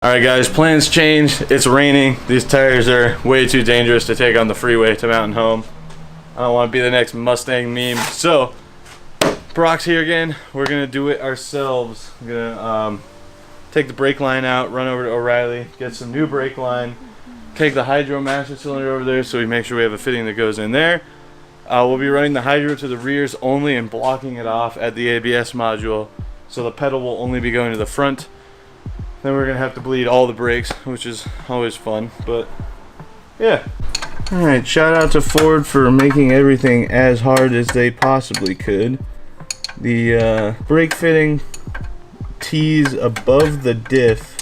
Alright guys, plans changed. It's raining. These tires are way too dangerous to take on the freeway to Mountain Home. I don't want to be the next Mustang meme. So, Brock's here again. We're going to do it ourselves. I'm going to take the brake line out, run over to O'Reilly, get some new brake line, take the hydro master cylinder over there so we make sure we have a fitting that goes in there. We'll be running the hydro to the rears only and blocking it off at the ABS module. So the pedal will only be going to the front. Then we're gonna have to bleed all the brakes, which is always fun, but yeah. Alright, shout out to Ford for making everything as hard as they possibly could. The brake fitting tees above the diff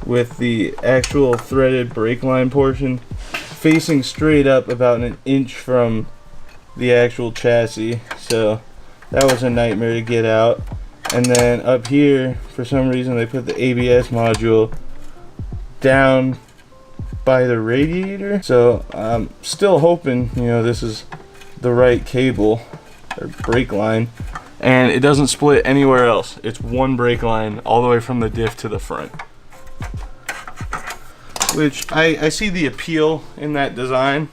with the actual threaded brake line portion facing straight up about an inch from the actual chassis, so that was a nightmare to get out. And then up here, for some reason, they put the ABS module down by the radiator. So I'm still hoping, you know, this is the right cable or brake line, and it doesn't split anywhere else. It's one brake line all the way from the diff to the front. Which I see the appeal in that design,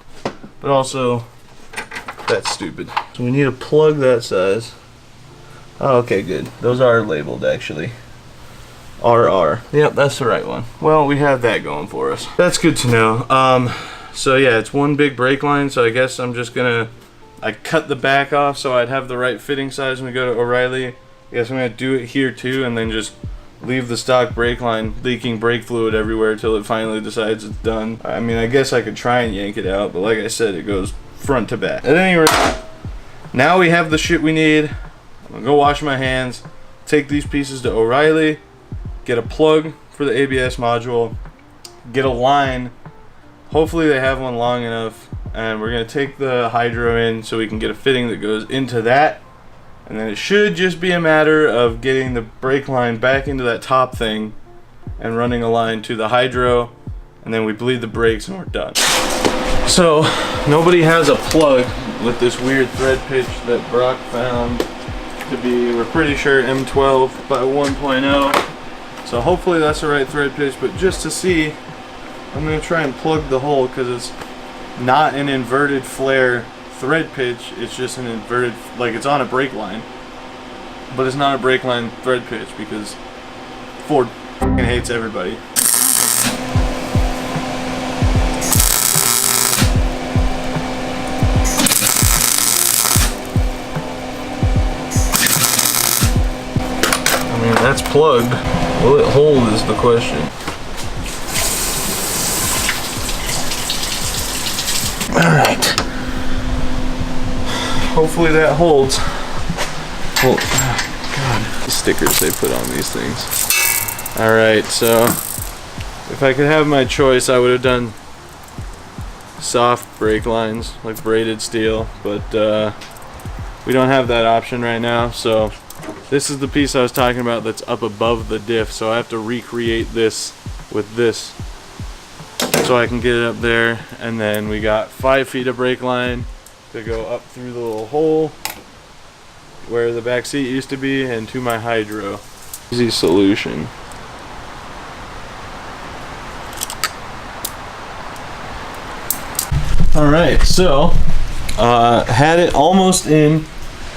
but also that's stupid. So we need a plug that size. Oh, okay, good. Those are labeled, actually. RR. Yep, that's the right one. Well, we have that going for us. That's good to know. So yeah, it's one big brake line, so I guess I'm just gonna... I cut the back off so I'd have the right fitting size when we go to O'Reilly. I guess I'm gonna do it here too, and then just leave the stock brake line leaking brake fluid everywhere until it finally decides it's done. I mean, I guess I could try and yank it out, but like I said, it goes front to back. At any rate, now we have the shit we need. I'm gonna go wash my hands, take these pieces to O'Reilly, get a plug for the ABS module, get a line. Hopefully they have one long enough, and we're gonna take the hydro in so we can get a fitting that goes into that. And then it should just be a matter of getting the brake line back into that top thing and running a line to the hydro, and then we bleed the brakes and we're done. So nobody has a plug with this weird thread pitch that Brock found to be, we're pretty sure, M12 by 1.0. So hopefully that's the right thread pitch, but just to see, I'm going to try and plug the hole because it's not an inverted flare thread pitch, it's just an inverted, like it's on a brake line, but it's not a brake line thread pitch because Ford f***ing hates everybody. I mean, that's plugged. Will it hold is the question. Alright. Hopefully that holds. Oh, God. The stickers they put on these things. Alright, so if I could have my choice, I would have done soft brake lines, like braided steel, but we don't have that option right now, so this is the piece I was talking about that's up above the diff, so I have to recreate this with this so I can get it up there. And then we got 5 feet of brake line to go up through the little hole where the back seat used to be and to my hydro. Easy solution. Alright, so had it almost in,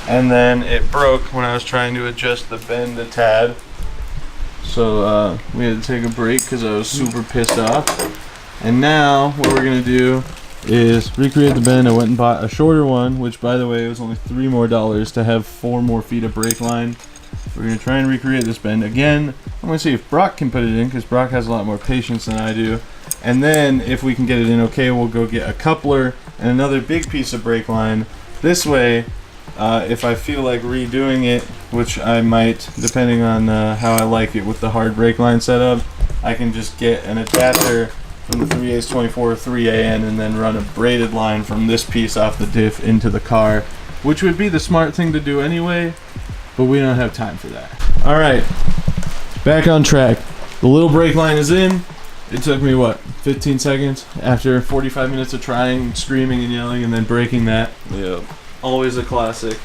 and then it broke when I was trying to adjust the bend a tad. So we had to take a break because I was super pissed off. And now what we're going to do is recreate the bend. I went and bought a shorter one, which by the way was only $3 more to have 4 more feet of brake line. We're going to try and recreate this bend again. I'm going to see if Brock can put it in because Brock has a lot more patience than I do. And then if we can get it in okay, we'll go get a coupler and another big piece of brake line. This way, if I feel like redoing it, which I might, depending on how I like it with the hard brake line setup, I can just get an adapter from the 3/8/24 3AN and then run a braided line from this piece off the diff into the car, which would be the smart thing to do anyway, but we don't have time for that. Alright, back on track. The little brake line is in. It took me, what, 15 seconds after 45 minutes of trying, screaming and yelling, and then breaking that. Yep. Always a classic.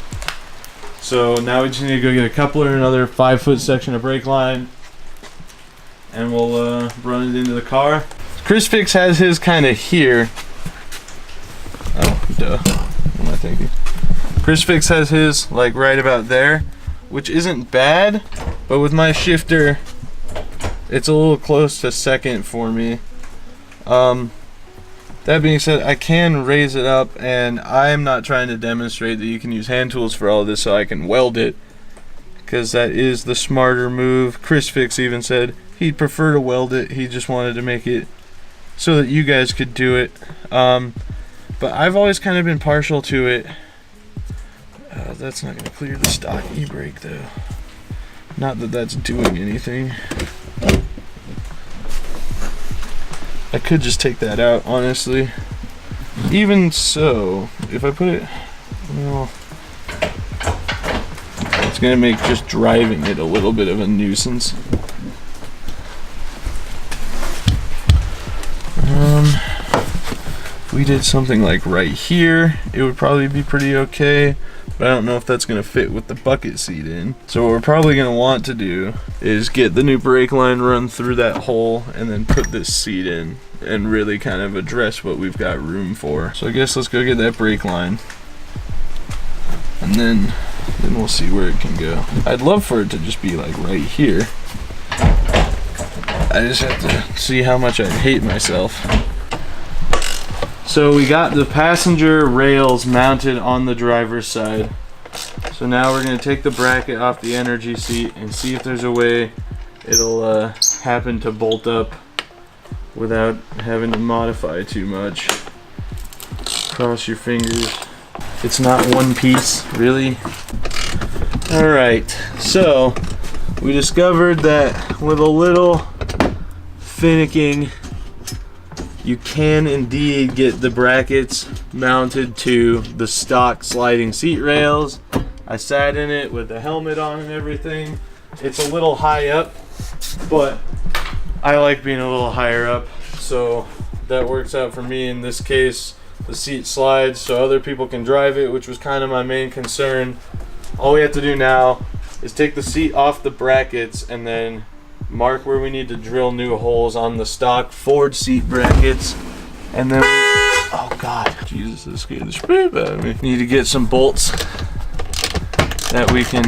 So now we just need to go get a coupler, another 5-foot section of brake line, and we'll run it into the car. Chris Fix has his kind of here. Oh, duh. What am I thinking? Chris Fix has his like right about there, which isn't bad, but with my shifter, it's a little close to second for me. That being said, I can raise it up, and I'm not trying to demonstrate that you can use hand tools for all of this so I can weld it, because that is the smarter move. Chris Fix even said he'd prefer to weld it. He just wanted to make it so that you guys could do it. But I've always kind of been partial to it. That's not going to clear the stock e-brake though. Not that that's doing anything. I could just take that out, honestly. Even so, if I put it, well, it's gonna make just driving it a little bit of a nuisance. If we did something like right here, it would probably be pretty okay. But I don't know if that's gonna fit with the bucket seat in. So what we're probably gonna want to do is get the new brake line run through that hole and then put this seat in and really kind of address what we've got room for. So I guess let's go get that brake line, and then we'll see where it can go. I'd love for it to just be like right here. I just have to see how much I hate myself. So we got the passenger rails mounted on the driver's side. So now we're going to take the bracket off the energy seat and see if there's a way it'll happen to bolt up without having to modify too much. Cross your fingers. It's not one piece, really. Alright, so we discovered that with a little finicking, you can indeed get the brackets mounted to the stock sliding seat rails. I sat in it with the helmet on and everything. It's a little high up, but I like being a little higher up, so that works out for me in this case. The seat slides so other people can drive it, which was kind of my main concern. All we have to do now is take the seat off the brackets and then mark where we need to drill new holes on the stock Ford seat brackets, and then oh god, Jesus, this scared the shit out of me. Need to get some bolts that we can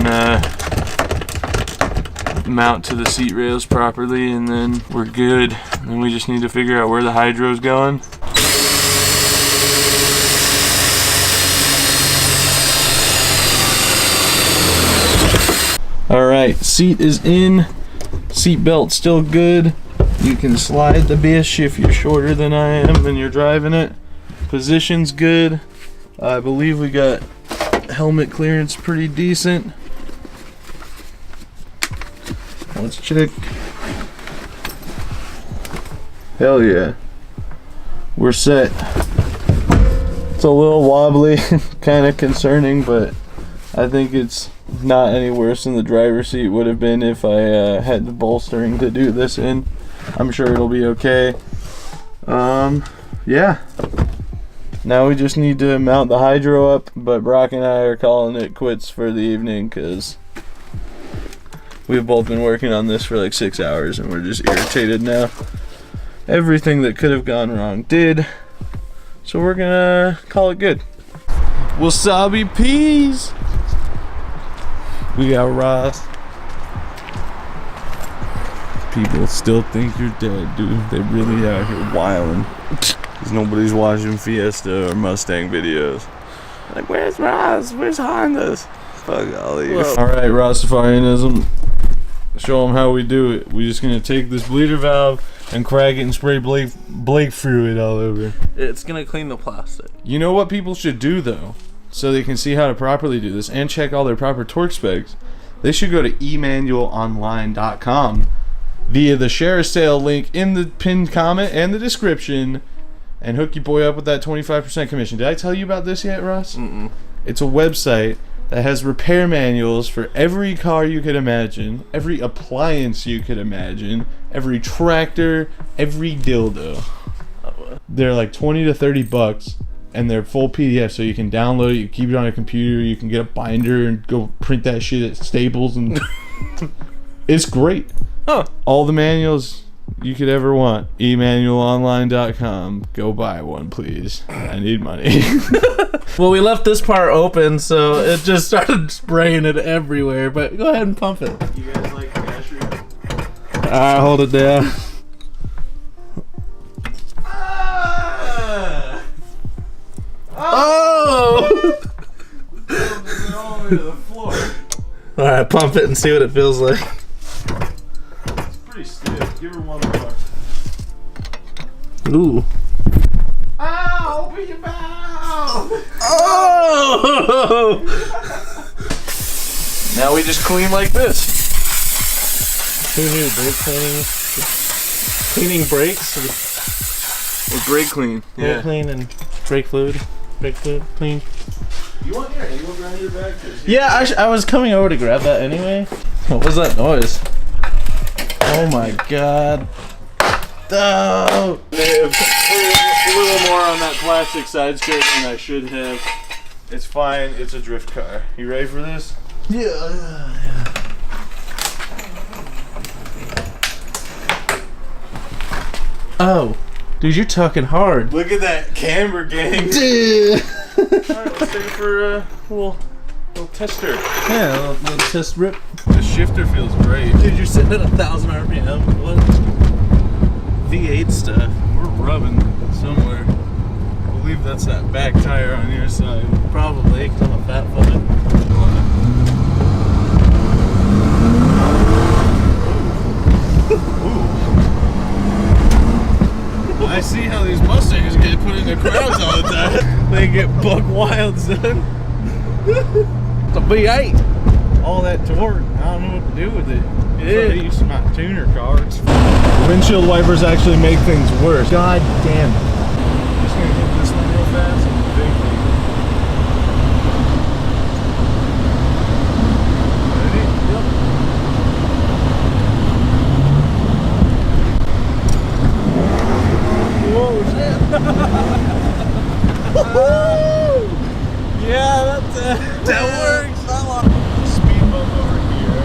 mount to the seat rails properly, and then we're good. And then we just need to figure out where the hydro's going. Alright, seat is in. Seat belt still good. You can slide the bish if you're shorter than I am and you're driving it. Position's good. I believe we got helmet clearance pretty decent. Let's check. Hell yeah. We're set. It's a little wobbly, kind of concerning, but I think it's not any worse than the driver's seat would have been if I had the bolstering to do this in. I'm sure it'll be okay. Yeah. Now we just need to mount the hydro up, but Brock and I are calling it quits for the evening because we've both been working on this for like 6 hours and we're just irritated now. Everything that could have gone wrong did, so we're gonna call it good. Wasabi peas! We got Ross. People still think you're dead, dude. They really out here wilding. Because nobody's watching Fiesta or Mustang videos. Like, where's Ross? Where's Hondas? Fuck all of you. Alright, Rastafarianism. Show them how we do it. We're just gonna take this bleeder valve and crack it and spray Blake fluid all over. It's gonna clean the plastic. You know what people should do though, so they can see how to properly do this and check all their proper torque specs? They should go to emanuelonline.com via the share a sale link in the pinned comment and the description and hook your boy up with that 25% commission. Did I tell you about this yet, Russ? Mm-mm. It's a website that has repair manuals for every car you could imagine, every appliance you could imagine, every tractor, every dildo. They're like 20 to 30 bucks, and they're full PDF, so you can download it, you keep it on a computer, you can get a binder and go print that shit at Staples, and it's great. Huh. All the manuals you could ever want. Emanualonline.com. Go buy one, please. I need money. Well, we left this part open, so it just started spraying it everywhere. But go ahead and pump it. You guys like cashew? Alright, hold it down. Oh! All the way to the floor. Alright, pump it and see what it feels like. It's pretty stiff. Give her one more. Ooh. Ow! Open your mouth! Oh! Now we just clean like this. Who knew brake cleaning? Cleaning brakes? Or brake clean. Brake clean and brake fluid. Brake fluid clean. You want your grinder back? Yeah, I was coming over to grab that anyway. What was that noise? Oh my god. Oh. I have a little more on that plastic side skirt than I should have. It's fine. It's a drift car. You ready for this? Yeah. Oh. Dude, you're talking hard. Look at that camber, gang. Dude. Alright, let's take it for a little tester. Yeah, a little test rip. The shifter feels great. Dude, you're sitting at 1,000 RPM. What? V8 stuff. We're rubbing somewhere. I believe that's that back tire on your side. Probably, because I'm a fat fuck. I see how these Mustangs get put in the crowds all the time. They get buck wild, son. It's a V8. All that torque, I don't know what to do with it. Yeah. So I use my tuner cars. Windshield wipers actually make things worse. God damn it. Just gonna hit this one real fast. Big thing. Ready? Yep. Whoa, shit. Yeah, that works. Speed bump over here.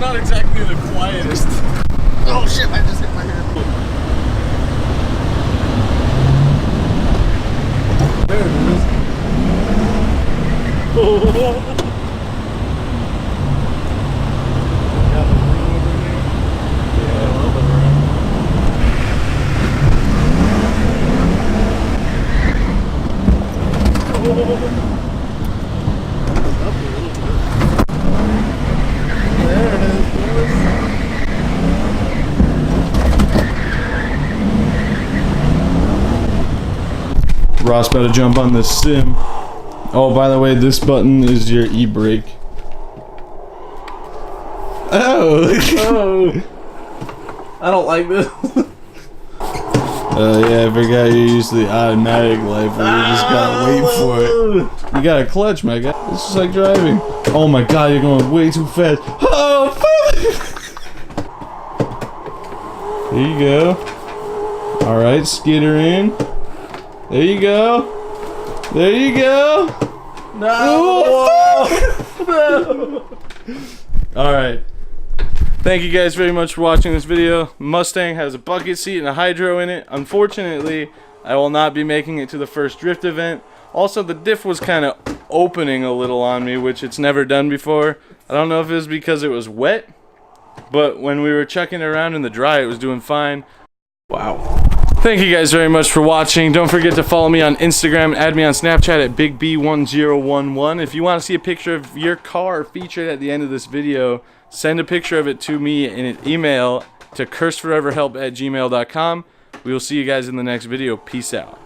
Not exactly the quietest. Oh shit, I just hit my head. There it is. Ross better jump on this sim. Oh, by the way, this button is your e-brake. Oh. Oh. I don't like this. Yeah, I forgot you used the automatic life where you just gotta wait for it. You got a clutch, my guy. It's just like driving. Oh my god, you're going way too fast. Oh, fuck! There you go. Alright, skitter in. There you go. There you go. No. No. Alright. Thank you guys very much for watching this video. Mustang has a bucket seat and a hydro in it. Unfortunately, I will not be making it to the first drift event. Also, the diff was kind of opening a little on me, which it's never done before. I don't know if it was because it was wet, but when we were chucking it around in the dry, it was doing fine. Wow. Thank you guys very much for watching. Don't forget to follow me on Instagram, add me on Snapchat at BigB1011. If you want to see a picture of your car featured at the end of this video, send a picture of it to me in an email to curseforeverhelp@gmail.com. We will see you guys in the next video. Peace out.